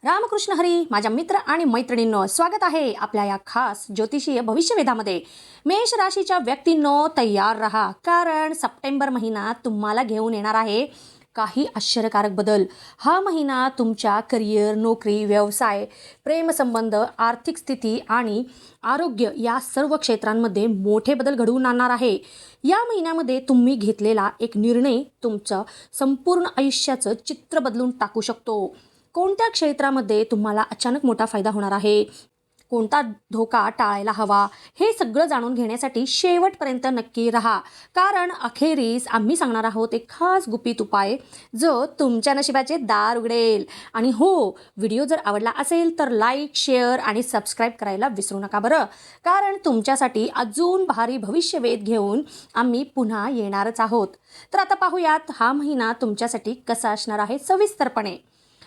रामकृष्ण हरी माझ्या मित्र आणि मैत्रिणींनो, स्वागत आहे आपल्या या खास ज्योतिषीय भविष्यवेधामध्ये. मेष राशीच्या व्यक्तींनो, तयार रहा, कारण सप्टेंबर महिना तुम्हाला घेऊन येणार आहे काही आश्चर्यकारक बदल. हा महिना तुमच्या करिअर, नोकरी, व्यवसाय, प्रेमसंबंध, आर्थिक स्थिती आणि आरोग्य या सर्व क्षेत्रांमध्ये मोठे बदल घडवून आणणार आहे. या महिन्यामध्ये तुम्ही घेतलेला एक निर्णय तुमचं संपूर्ण आयुष्याचं चित्र बदलून टाकू शकतो. कोणत्या क्षेत्रामध्ये तुम्हाला अचानक मोठा फायदा होणार आहे, कोणता धोका टाळायला हवा, हे सगळं जाणून घेण्यासाठी शेवटपर्यंत नक्की राहा, कारण अखेरीस आम्ही सांगणार आहोत एक खास गुपित उपाय जो तुमच्या नशिबाचे दार उघडेल. आणि हो, व्हिडिओ जर आवडला असेल तर लाईक, शेअर आणि सबस्क्राईब करायला विसरू नका बरं, कारण तुमच्यासाठी अजून भारी भविष्यवेध घेऊन आम्ही पुन्हा येणारच आहोत. तर आता पाहूयात हा महिना तुमच्यासाठी कसा असणार आहे सविस्तरपणे.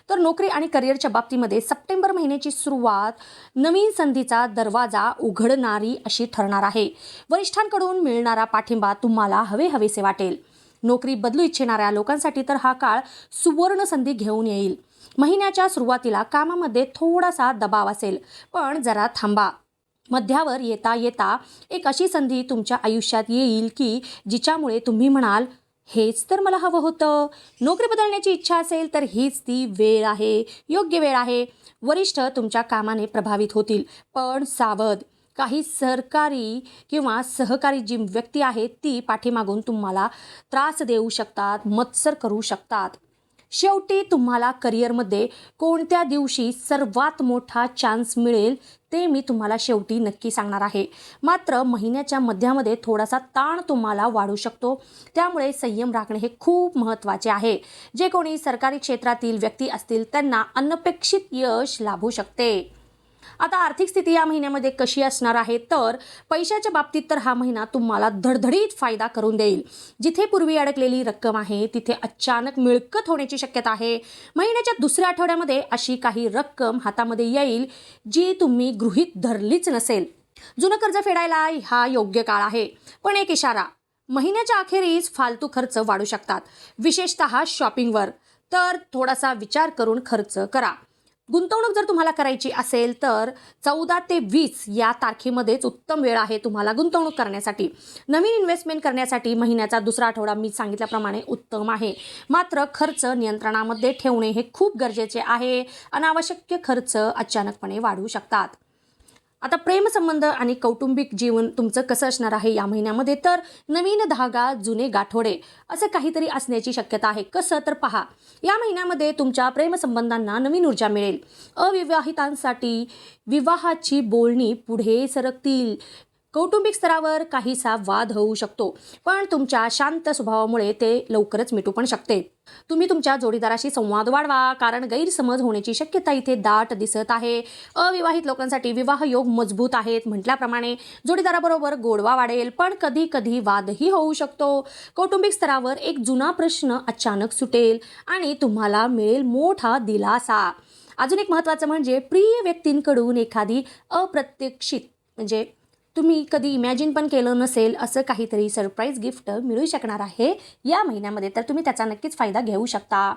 तर नोकरी आणि करिअरच्या बाबतीमध्ये सप्टेंबर महिन्याची सुरुवात नवीन संधीचा दरवाजा उघडणारी अशी ठरणार आहे. वरिष्ठांकडून मिळणारा पाठिंबा तुम्हाला हवेसे वाटेल. नोकरी बदलू इच्छिणाऱ्या लोकांसाठी तर हा काळ सुवर्ण संधी घेऊन येईल. महिन्याच्या सुरुवातीला कामामध्ये थोडासा दबाव असेल, पण जरा थांबा. मध्यावर येता येता एक अशी संधी तुमच्या आयुष्यात येईल की जिच्यामुळे तुम्ही म्हणाल, हेच तर मला हवं होतं. नोकरी बदलण्याची इच्छा असेल तर हीच ती वेळ आहे, योग्य वेळ आहे. वरिष्ठ तुमच्या कामाने प्रभावित होतील, पण सावध, काही सरकारी किंवा सहकारी जी व्यक्ती आहे ती पाठीमागून तुम्हाला त्रास देऊ शकतात, मत्सर करू शकतात. शेवटी तुम्हाला करिअरमध्ये कोणत्या दिवशी सर्वात मोठा चान्स मिळेल ते मी तुम्हाला शेवटी नक्की सांगणार आहे. मात्र महिन्याच्या मध्यामध्ये थोडासा ताण तुम्हाला वाढू शकतो, त्यामुळे संयम राखणे हे खूप महत्त्वाचे आहे. जे कोणी सरकारी क्षेत्रातील व्यक्ती असतील त्यांना अनपेक्षित यश लाभू शकते. आता आर्थिक स्थिती या महिन्यामध्ये कशी असणार आहे, तर पैशाच्या बाबतीत तर हा महिना तुम्हाला धडधडीत फायदा करून देईल. जिथे पूर्वी अडकलेली रक्कम आहे तिथे अचानक मिळकत होण्याची शक्यता आहे. महिन्याच्या दुसऱ्या आठवड्यामध्ये अशी काही रक्कम हातामध्ये येईल जी तुम्ही गृहीत धरलीच नसेल. जुनं कर्ज फेडायला हा योग्य काळ आहे. पण एक इशारा, महिन्याच्या अखेरीस फालतू खर्च वाढू शकतात, विशेषतः शॉपिंगवर. तर थोडासा विचार करून खर्च करा. गुंतवणूक जर तुम्हाला करायची असेल तर 14 ते 20 या तारखेमध्येच उत्तम वेळ आहे तुम्हाला गुंतवणूक करण्यासाठी. नवीन इन्व्हेस्टमेंट करण्यासाठी महिन्याचा दुसरा आठवडा मी सांगितल्याप्रमाणे उत्तम आहे. मात्र खर्च नियंत्रणामध्ये ठेवणे हे खूप गरजेचे आहे. अनावश्यक खर्च अचानकपणे वाढू शकतात. आता प्रेमसंबंध आणि कौटुंबिक जीवन तुमचं कसं असणार आहे या महिन्यामध्ये, तर नवीन धागा जुने गाठोडे असं काहीतरी असण्याची शक्यता आहे. कसं तर पहा, या महिन्यामध्ये तुमच्या प्रेमसंबंधांना नवीन ऊर्जा मिळेल. अविवाहितांसाठी विवाहाची बोलणी पुढे सरकतील. कौटुंबिक स्तरावर काहीसा वाद होऊ शकतो, पण तुमच्या शांत स्वभावामुळे ते लवकरच मिटू पण शकते. तुम्ही तुमच्या जोडीदाराशी संवाद वाढवा, कारण गैरसमज होण्याची शक्यता इथे दाट दिसत आहे. अविवाहित लोकांसाठी विवाह योग मजबूत आहेत. म्हटल्याप्रमाणे जोडीदाराबरोबर गोडवा वाढेल, पण कधी कधी वादही होऊ शकतो. कौटुंबिक स्तरावर एक जुना प्रश्न अचानक सुटेल आणि तुम्हाला मिळेल मोठा दिलासा. अजून एक महत्त्वाचं म्हणजे प्रिय व्यक्तींकडून एखादी अप्रत्याशित, म्हणजे तुम्ही कधी इमॅजिन पण केलं नसेल असं काहीतरी सरप्राईज गिफ्ट मिळू शकणार आहे या महिन्यामध्ये, तर तुम्ही त्याचा नक्कीच फायदा घेऊ शकता.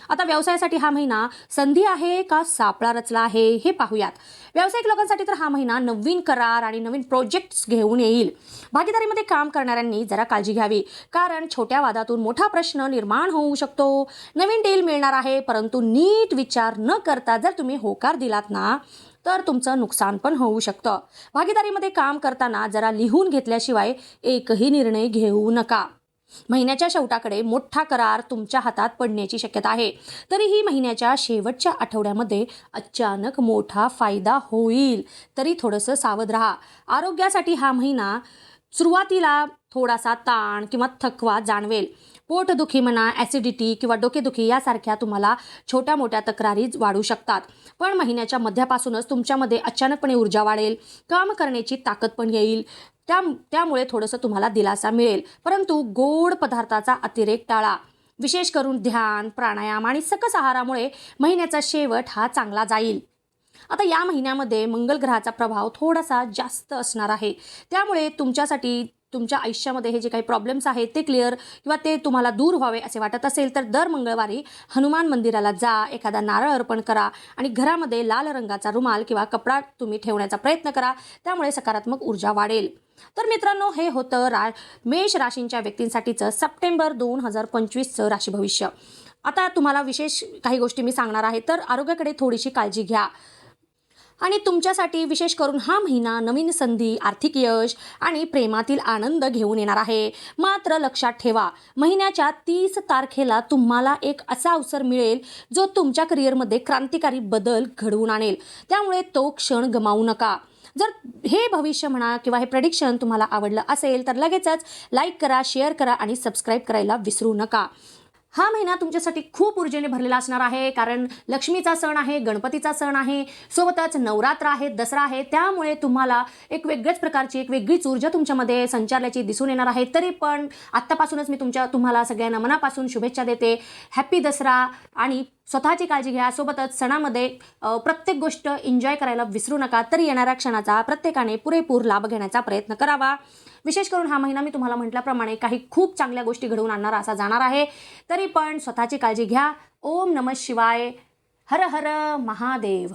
आता व्यवसायासाठी हा महिना संधी आहे का सापळा रचला आहे हे पाहूयात. व्यावसायिक लोकांसाठी तर हा महिना नवीन करार आणि नवीन प्रोजेक्ट्स घेऊन येईल. भागीदारीमध्ये काम करणाऱ्यांनी जरा काळजी घ्यावी, कारण छोट्या वादातून मोठा प्रश्न निर्माण होऊ शकतो. नवीन डील मिळणार आहे, परंतु नीट विचार न करता जर तुम्ही होकार दिलात ना तर तुमचं नुकसान पण होऊ शकतं. भागीदारीमध्ये काम करताना जरा लिहून घेतल्याशिवाय एकही निर्णय घेऊ नका. महिन्याच्या शेवटाकडे मोठा करार तुमच्या हातात पडण्याची शक्यता आहे. तरीही महिन्याच्या शेवटच्या आठवड्यामध्ये अचानक मोठा फायदा होईल, तरी थोडंसं सावध राहा. आरोग्यासाठी हा महिना सुरुवातीला थोडासा ताण किंवा थकवा जाणवेल. पोटदुखी म्हणा, ॲसिडिटी किंवा डोकेदुखी यासारख्या तुम्हाला छोट्या मोठ्या तक्रारी वाढू शकतात. पण महिन्याच्या मध्यापासूनच तुमच्यामध्ये अचानकपणे ऊर्जा वाढेल, काम करण्याची ताकद पण येईल. त्यामुळे थोडंसं तुम्हाला दिलासा मिळेल. परंतु गोड पदार्थाचा अतिरेक टाळा. विशेष करून ध्यान, प्राणायाम आणि सकस आहारामुळे महिन्याचा शेवट हा चांगला जाईल. आता या महिन्यामध्ये मंगळ ग्रहाचा प्रभाव थोडासा जास्त असणार आहे, त्यामुळे तुमच्यासाठी तुमच्या आयुष्यामध्ये हे जे काही प्रॉब्लेम्स आहेत ते क्लिअर किंवा ते तुम्हाला दूर व्हावे असे वाटत असेल तर दर मंगळवारी हनुमान मंदिराला जा, एखादा नारळ अर्पण करा आणि घरामध्ये लाल रंगाचा रुमाल किंवा कपडा तुम्ही ठेवण्याचा प्रयत्न करा. त्यामुळे सकारात्मक ऊर्जा वाढेल. तर मित्रांनो, हे होतं मेष राशींच्या व्यक्तींसाठीचं सप्टेंबर 2025चं राशी भविष्य. आता तुम्हाला विशेष काही गोष्टी मी सांगणार आहे. तर आरोग्याकडे थोडीशी काळजी घ्या आणि तुमच्यासाठी विशेष करून हा महिना नवीन संधी, आर्थिक यश आणि प्रेमातील आनंद घेऊन येणार आहे. मात्र लक्षात ठेवा, महिन्याच्या 30 तारखेला तुम्हाला एक असा अवसर मिळेल जो तुमच्या करिअरमध्ये क्रांतिकारी बदल घडवून आणेल. त्यामुळे तो क्षण गमावू नका. जर हे भविष्य म्हणा किंवा हे प्रेडिक्शन तुम्हाला आवडलं असेल तर लगेचच लाईक करा, शेअर करा आणि सबस्क्राईब करायला विसरू नका. हा महिना तुमच्यासाठी खूप ऊर्जेने भरलेला असणार आहे, कारण लक्ष्मीचा सण आहे, गणपतीचा सण आहे, सोबतच नवरात्र आहे, दसरा आहे. त्यामुळे तुम्हाला एक वेगळ्याच प्रकारची एक वेगळीच ऊर्जा तुमच्यामध्ये संचारल्याची दिसून येणार आहे. तरी पण आत्तापासूनच मी तुम्हाला सगळ्यांना मनापासून शुभेच्छा देते. हॅपी दसरा आणि स्वतःची काळजी घ्या. सोबतच सणामध्ये प्रत्येक गोष्ट एन्जॉय करायला विसरू नका. तरी येणाऱ्या क्षणाचा प्रत्येकाने पुरेपूर लाभ घेण्याचा प्रयत्न करावा. विशेष करून हा महिना मी तुम्हाला म्हटल्याप्रमाणे काही खूप चांगल्या गोष्टी घडवून आणणारा असा जाणार आहे. तरी पण स्वतःची काळजी घ्या. ओम नमः शिवाय. हर हर महादेव.